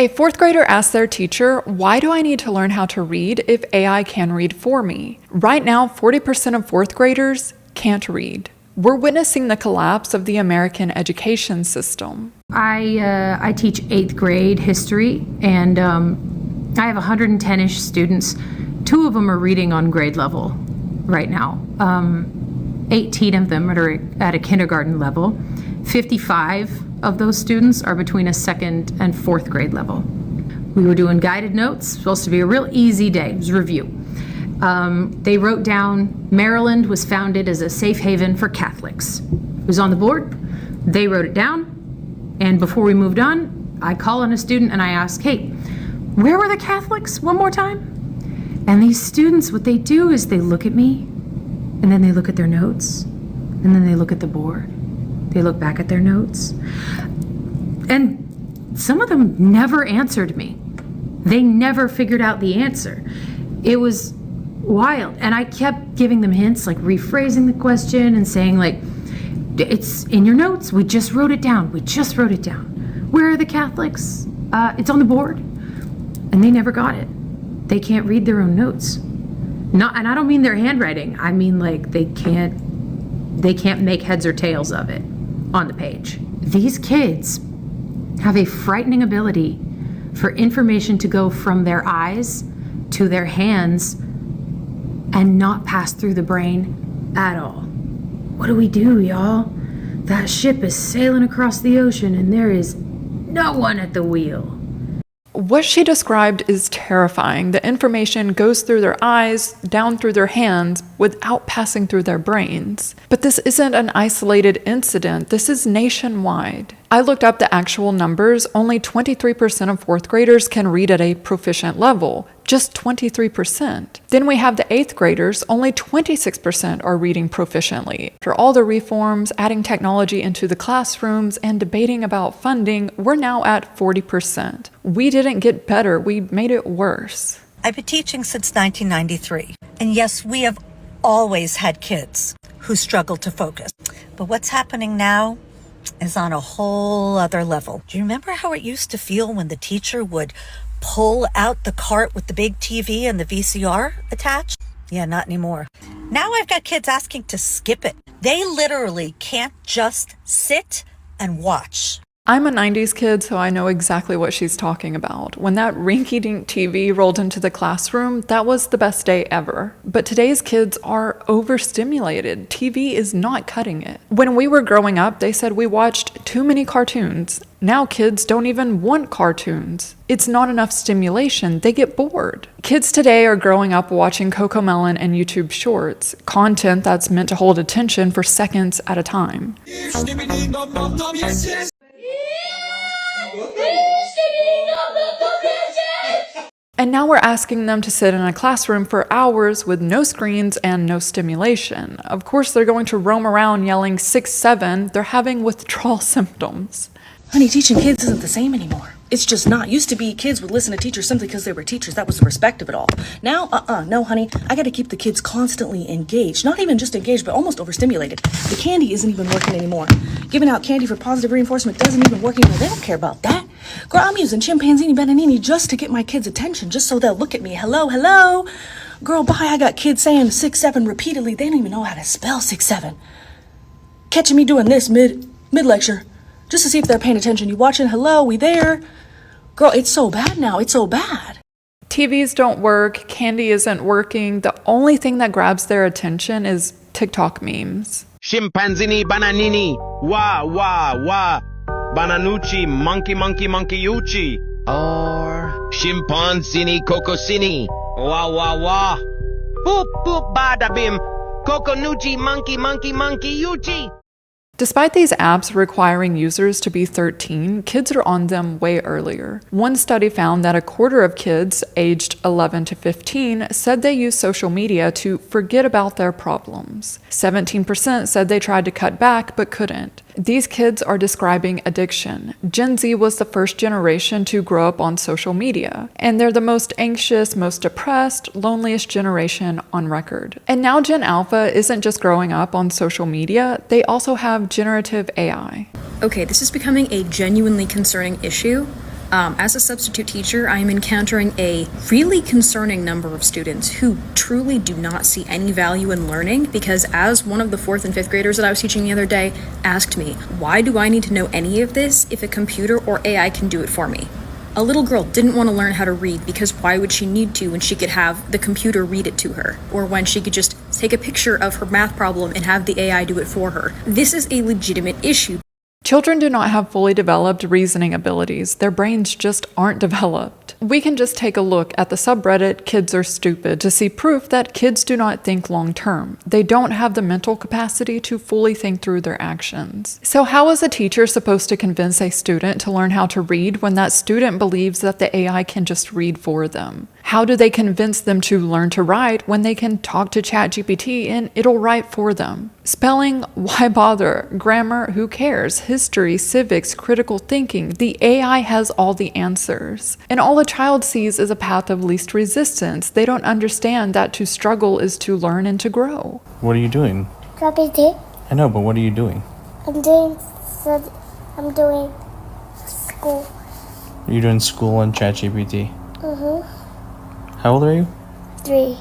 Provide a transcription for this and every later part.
A fourth grader asked their teacher, "Why do I need to learn how to read if AI can read for me?" Right now, 40% of fourth graders can't read. We're witnessing the collapse of the American education system. I teach 8th grade history, and I have 110-ish students. 2 of them are reading on grade level right now. 18 of them are at a kindergarten level. 55 of those students are between a 2nd and 4th grade level. We were doing guided notes, supposed to be a real easy day. It was review. They wrote down Maryland was founded as a safe haven for Catholics. It was on the board. They wrote it down. And before we moved on, I call on a student and I ask, "Hey, where were the Catholics one more time?" And these students, what they do is they look at me, and then they look at their notes, and then they look at the board. They look back at their notes. And some of them never answered me. They never figured out the answer. It was wild. And I kept giving them hints, like rephrasing the question and saying, like, "It's in your notes. We just wrote it down. We just wrote it down. Where are the Catholics? It's on the board." And they never got it. They can't read their own notes. And I don't mean their handwriting. I mean, like, they can't make heads or tails of it on the page. These kids have a frightening ability for information to go from their eyes to their hands and not pass through the brain at all. What do we do, y'all? That ship is sailing across the ocean and there is no one at the wheel. What she described is terrifying. The information goes through their eyes, down through their hands, without passing through their brains. But this isn't an isolated incident. This is nationwide. I looked up the actual numbers. Only 23% of fourth graders can read at a proficient level. Just 23%. Then we have the 8th graders. Only 26% are reading proficiently. After all the reforms, adding technology into the classrooms, and debating about funding, we're now at 40%. We didn't get better, we made it worse. I've been teaching since 1993. And yes, we have always had kids who struggle to focus. But what's happening now is on a whole other level. Do you remember how it used to feel when the teacher would pull out the cart with the big TV and the VCR attached? Yeah, not anymore. Now I've got kids asking to skip it. They literally can't just sit and watch. I'm a 90s kid, so I know exactly what she's talking about. When that rinky-dink TV rolled into the classroom, that was the best day ever. But today's kids are overstimulated. TV is not cutting it. When we were growing up, they said we watched too many cartoons. Now kids don't even want cartoons. It's not enough stimulation. They get bored. Kids today are growing up watching CoComelon and YouTube Shorts, content that's meant to hold attention for seconds at a time. And now we're asking them to sit in a classroom for hours with no screens and no stimulation. Of course, they're going to roam around yelling 6, 7. They're having withdrawal symptoms. Honey, teaching kids isn't the same anymore. It's just not. Used to be kids would listen to teachers simply because they were teachers. That was the respect of it all. Now, no, honey. I got to keep the kids constantly engaged. Not even just engaged, but almost overstimulated. The candy isn't even working anymore. Giving out candy for positive reinforcement doesn't even work anymore. They don't care about that. Girl, I'm using Chimpanzini Bananini just to get my kids' attention, just so they'll look at me. Hello, hello. Girl, bye. I got kids saying 6, 7 repeatedly. They don't even know how to spell 6, 7. Catching me doing this mid-lecture. Just to see if they're paying attention. You watching? Hello, we there? Girl, it's so bad now. It's so bad. TVs don't work. Candy isn't working. The only thing that grabs their attention is TikTok memes. Chimpanzini bananini. Wah, wah, wah. Bananucci, monkey, monkey, monkeyucci. Or chimpanzini, cocosini. Wah, wah, wah. Boop, boop, bada bim. Coconucci, monkey, monkey, monkeyucci. Despite these apps requiring users to be 13, kids are on them way earlier. One study found that a quarter of kids aged 11 to 15 said they use social media to forget about their problems. 17% said they tried to cut back but couldn't. These kids are describing addiction. Gen Z was the first generation to grow up on social media, and they're the most anxious, most depressed, loneliest generation on record. And now Gen Alpha isn't just growing up on social media, they also have generative AI. Okay, this is becoming a genuinely concerning issue. As a substitute teacher, I am encountering a really concerning number of students who truly do not see any value in learning because, as one of the 4th and 5th graders that I was teaching the other day asked me, why do I need to know any of this if a computer or AI can do it for me? A little girl didn't want to learn how to read because why would she need to when she could have the computer read it to her? Or when she could just take a picture of her math problem and have the AI do it for her? This is a legitimate issue. Children do not have fully developed reasoning abilities. Their brains just aren't developed. We can just take a look at the subreddit Kids Are Stupid to see proof that kids do not think long term. They don't have the mental capacity to fully think through their actions. So how is a teacher supposed to convince a student to learn how to read when that student believes that the AI can just read for them? How do they convince them to learn to write when they can talk to ChatGPT and it'll write for them? Spelling, why bother? Grammar, who cares? History, civics, critical thinking, the AI has all the answers. And all a child sees is a path of least resistance. They don't understand that to struggle is to learn and to grow. What are you doing? ChatGPT. I know, but what are you doing? I'm doing school. Are you doing school on ChatGPT? Mm-hmm. How old are you? 3.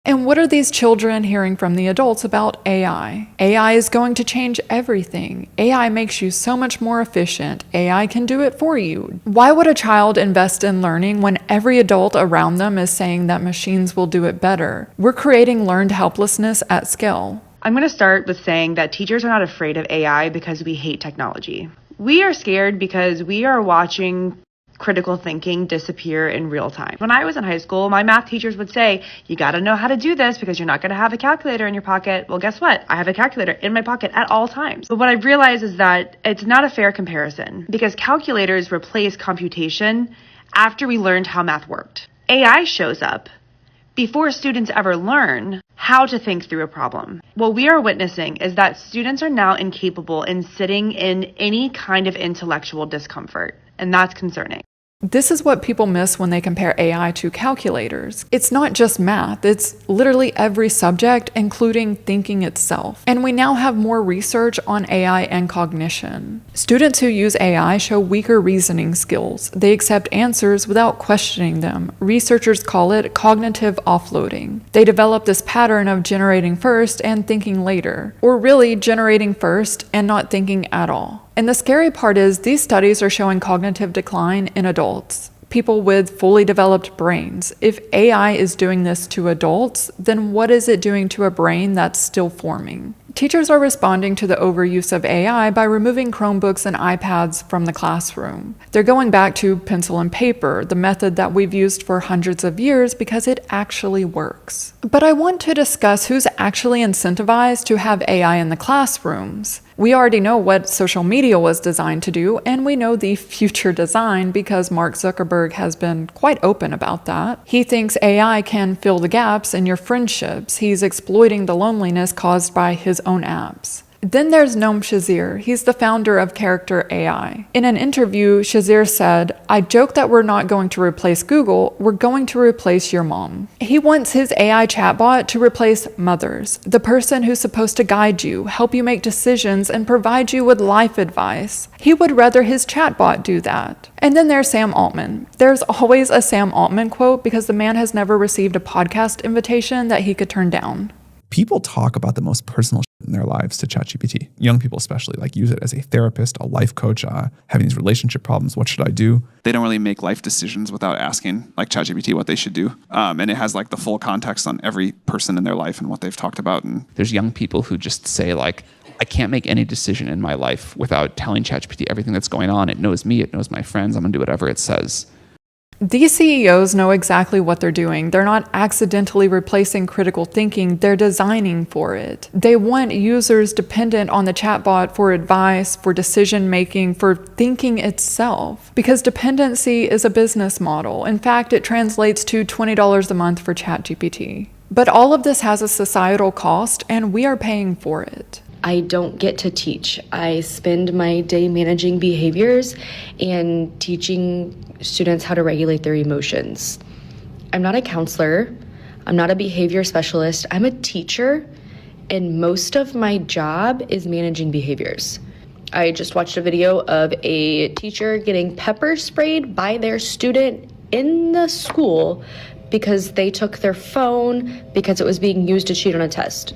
And what are these children hearing from the adults about AI? AI is going to change everything. AI makes you so much more efficient. AI can do it for you. Why would a child invest in learning when every adult around them is saying that machines will do it better? We're creating learned helplessness at scale. I'm going to start with saying that teachers are not afraid of AI because we hate technology. We are scared because we are watching critical thinking disappear in real time. When I was in high school, my math teachers would say, you got to know how to do this because you're not going to have a calculator in your pocket. Well, guess what? I have a calculator in my pocket at all times. But what I've realized is that it's not a fair comparison because calculators replace computation after we learned how math worked. AI shows up before students ever learn how to think through a problem. What we are witnessing is that students are now incapable in sitting in any kind of intellectual discomfort, and that's concerning. This is what people miss when they compare AI to calculators. It's not just math, it's literally every subject, including thinking itself. And we now have more research on AI and cognition. Students who use AI show weaker reasoning skills. They accept answers without questioning them. Researchers call it cognitive offloading. They develop this pattern of generating first and thinking later, or really generating first and not thinking at all. And the scary part is these studies are showing cognitive decline in adults, people with fully developed brains. If AI is doing this to adults, then what is it doing to a brain that's still forming? Teachers are responding to the overuse of AI by removing Chromebooks and iPads from the classroom. They're going back to pencil and paper, the method that we've used for hundreds of years because it actually works. But I want to discuss who's actually incentivized to have AI in the classrooms. We already know what social media was designed to do, and we know the future design because Mark Zuckerberg has been quite open about that. He thinks AI can fill the gaps in your friendships. He's exploiting the loneliness caused by his own apps. Then there's Noam Shazir. He's the founder of Character AI. In an interview, Shazir said, "I joke that we're not going to replace Google, we're going to replace your mom." He wants his AI chatbot to replace mothers, the person who's supposed to guide you, help you make decisions, and provide you with life advice. He would rather his chatbot do that. And then there's Sam Altman. There's always a Sam Altman quote because the man has never received a podcast invitation that he could turn down. People talk about the most personal shit in their lives to ChatGPT. Young people especially, like, use it as a therapist, a life coach, having these relationship problems. What should I do? They don't really make life decisions without asking, like, ChatGPT what they should do. And it has, like, the full context on every person in their life and what they've talked about. And there's young people who just say, like, I can't make any decision in my life without telling ChatGPT everything that's going on. It knows me. It knows my friends. I'm going to do whatever it says. These CEOs know exactly what they're doing. They're not accidentally replacing critical thinking, they're designing for it. They want users dependent on the chatbot for advice, for decision making, for thinking itself. Because dependency is a business model. In fact, it translates to $20 a month for ChatGPT. But all of this has a societal cost, and we are paying for it. I don't get to teach. I spend my day managing behaviors and teaching students how to regulate their emotions. I'm not a counselor. I'm not a behavior specialist. I'm a teacher, and most of my job is managing behaviors. I just watched a video of a teacher getting pepper sprayed by their student in the school because they took their phone because it was being used to cheat on a test.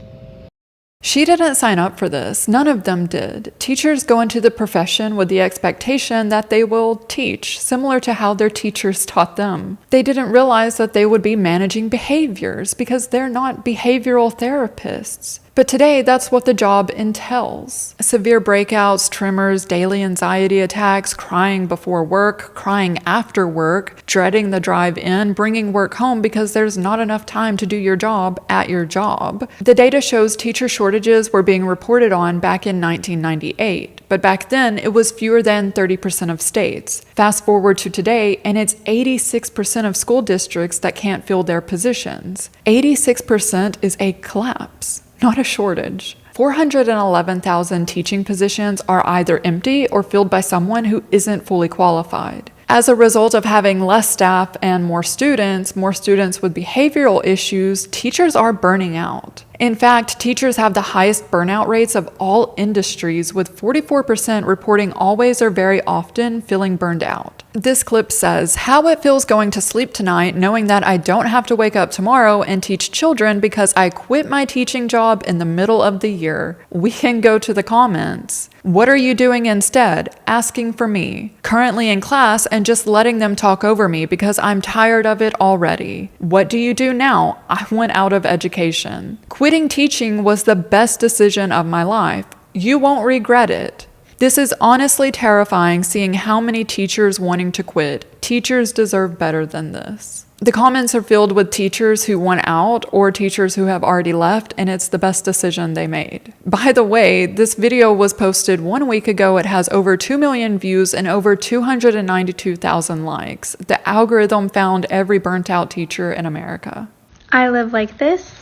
She didn't sign up for this. None of them did. Teachers go into the profession with the expectation that they will teach, similar to how their teachers taught them. They didn't realize that they would be managing behaviors because they're not behavioral therapists. But today, that's what the job entails. Severe breakouts, tremors, daily anxiety attacks, crying before work, crying after work, dreading the drive in, bringing work home because there's not enough time to do your job at your job. The data shows teacher shortages were being reported on back in 1998. But back then, it was fewer than 30% of states. Fast forward to today, and it's 86% of school districts that can't fill their positions. 86% is a collapse, not a shortage. 411,000 teaching positions are either empty or filled by someone who isn't fully qualified. As a result of having less staff and more students with behavioral issues, teachers are burning out. In fact, teachers have the highest burnout rates of all industries, with 44% reporting always or very often feeling burned out. This clip says, "How it feels going to sleep tonight knowing that I don't have to wake up tomorrow and teach children because I quit my teaching job in the middle of the year." We can go to the comments. What are you doing instead? Asking for me. Currently in class and just letting them talk over me because I'm tired of it already. What do you do now? I went out of education. Quitting teaching was the best decision of my life. You won't regret it. This is honestly terrifying, seeing how many teachers wanting to quit. Teachers deserve better than this. The comments are filled with teachers who want out or teachers who have already left, and it's the best decision they made. By the way, this video was posted 1 week ago. It has over 2 million views and over 292,000 likes. The algorithm found every burnt out teacher in America. I live like this.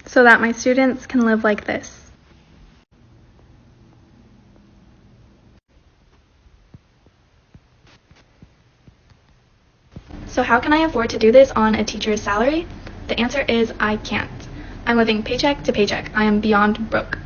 So that my students can live like this. So how can I afford to do this on a teacher's salary? The answer is I can't. I'm living paycheck to paycheck. I am beyond broke.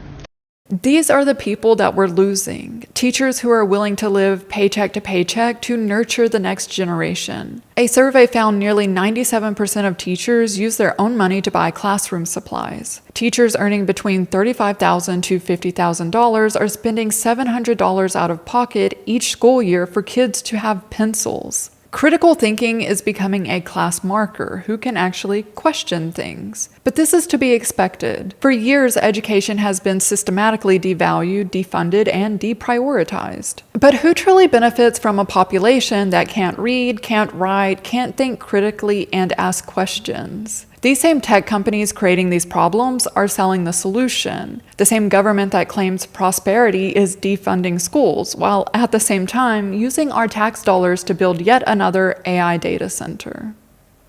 These are the people that we're losing. Teachers who are willing to live paycheck to paycheck to nurture the next generation. A survey found nearly 97% of teachers use their own money to buy classroom supplies. Teachers earning between $35,000 to $50,000 are spending $700 out of pocket each school year for kids to have pencils. Critical thinking is becoming a class marker who can actually question things. But this is to be expected. For years, education has been systematically devalued, defunded, and deprioritized. But who truly benefits from a population that can't read, can't write, can't think critically, and ask questions? These same tech companies creating these problems are selling the solution. The same government that claims prosperity is defunding schools, while at the same time using our tax dollars to build yet another AI data center.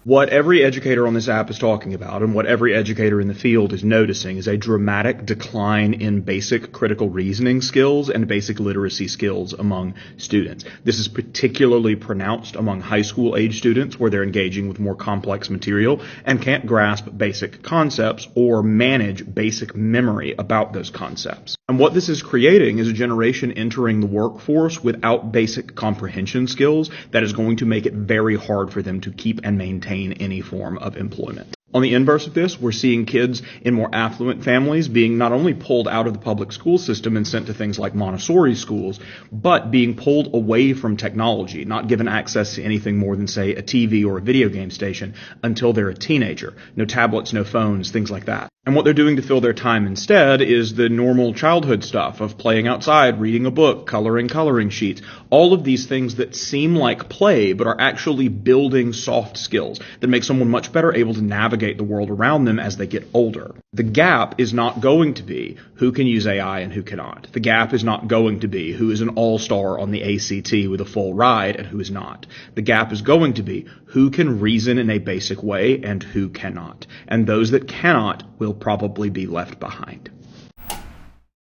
What every educator on this app is talking about, and what every educator in the field is noticing, is a dramatic decline in basic critical reasoning skills and basic literacy skills among students. This is particularly pronounced among high school age students, where they're engaging with more complex material and can't grasp basic concepts or manage basic memory about those concepts. And what this is creating is a generation entering the workforce without basic comprehension skills that is going to make it very hard for them to keep and maintain any form of employment. On the inverse of this, we're seeing kids in more affluent families being not only pulled out of the public school system and sent to things like Montessori schools, but being pulled away from technology, not given access to anything more than, say, a TV or a video game station until they're a teenager. No tablets, no phones, things like that. And what they're doing to fill their time instead is the normal childhood stuff of playing outside, reading a book, coloring sheets, all of these things that seem like play but are actually building soft skills that make someone much better able to navigate the world around them as they get older. The gap is not going to be who can use AI and who cannot. The gap is not going to be who is an all-star on the ACT with a full ride and who is not. The gap is going to be who can reason in a basic way and who cannot. And those that cannot will probably be left behind.